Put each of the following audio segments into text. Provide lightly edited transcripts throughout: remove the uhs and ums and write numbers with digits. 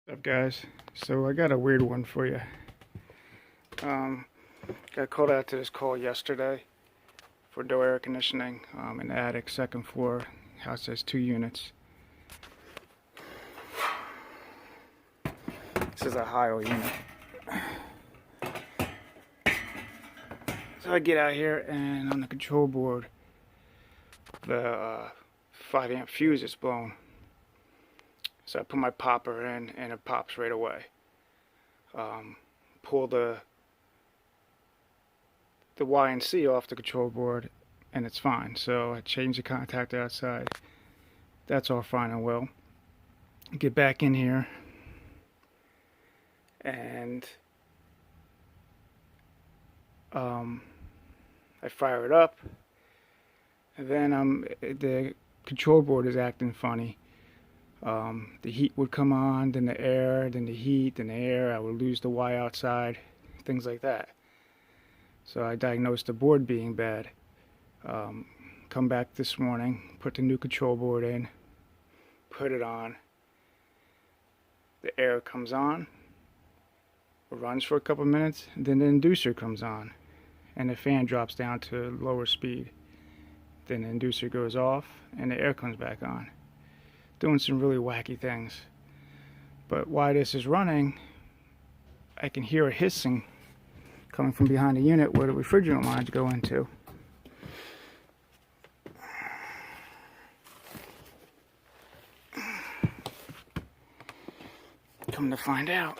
What's up, guys? So I got a weird one for you. Got called out to this call yesterday for door air conditioning in the attic, second floor. House has 2 units. This is a Heil unit. So I get out here, and on the control board, the 5 amp fuse is blown. So I put my popper in, and it pops right away. Pull the Y and C off the control board, and it's fine. So I change the contactor outside. That's all fine and well. Get back in here, and I fire it up, and then the control board is acting funny. The heat would come on, then the air, then the heat, then the air. I would lose the Y outside, things like that. So I diagnosed the board being bad. Come back this morning, put the new control board in, put it on. The air comes on, runs for a couple minutes, then the inducer comes on, and the fan drops down to lower speed. Then the inducer goes off, and the air comes back on. Doing some really wacky things. But while this is running, I can hear a hissing coming from behind the unit where the refrigerant lines go into. Come to find out,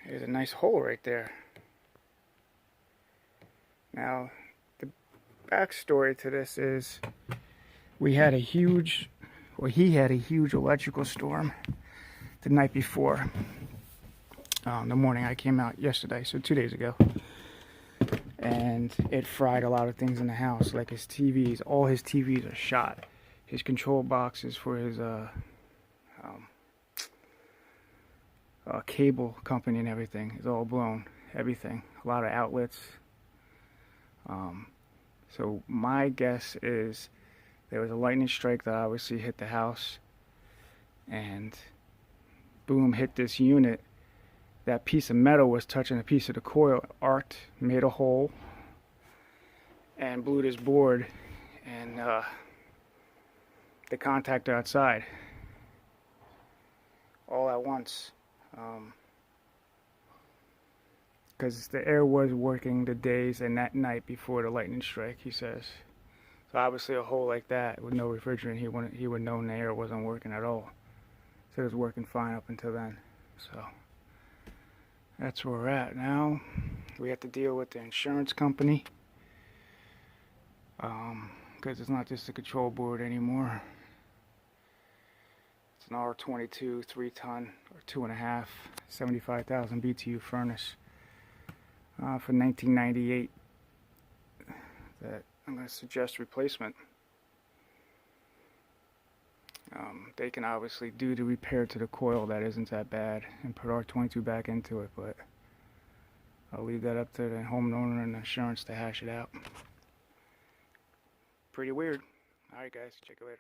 there's a nice hole right there. Now, the backstory to this is he had a huge electrical storm the night before. The morning I came out yesterday, so 2 days ago. And it fried a lot of things in the house, like his TVs. All his TVs are shot. His control boxes for his cable company and everything is all blown. Everything. A lot of outlets. So my guess is there was a lightning strike that obviously hit the house, and boom, hit this unit. That piece of metal was touching a piece of the coil, arced, made a hole, and blew this board and the contactor outside all at once. Because the air was working the days and that night before the lightning strike, he says. So obviously a hole like that with no refrigerant, he would know the air wasn't working at all. So it was working fine up until then. So that's where we're at now. We have to deal with the insurance company, because it's not just a control board anymore. It's an R22 3-ton or 2.5, 75,000 BTU furnace for 1998 that I'm going to suggest replacement. They can obviously do the repair to the coil that isn't that bad and put R22 back into it, but I'll leave that up to the homeowner and the insurance to hash it out. Pretty weird. Alright guys, check you later.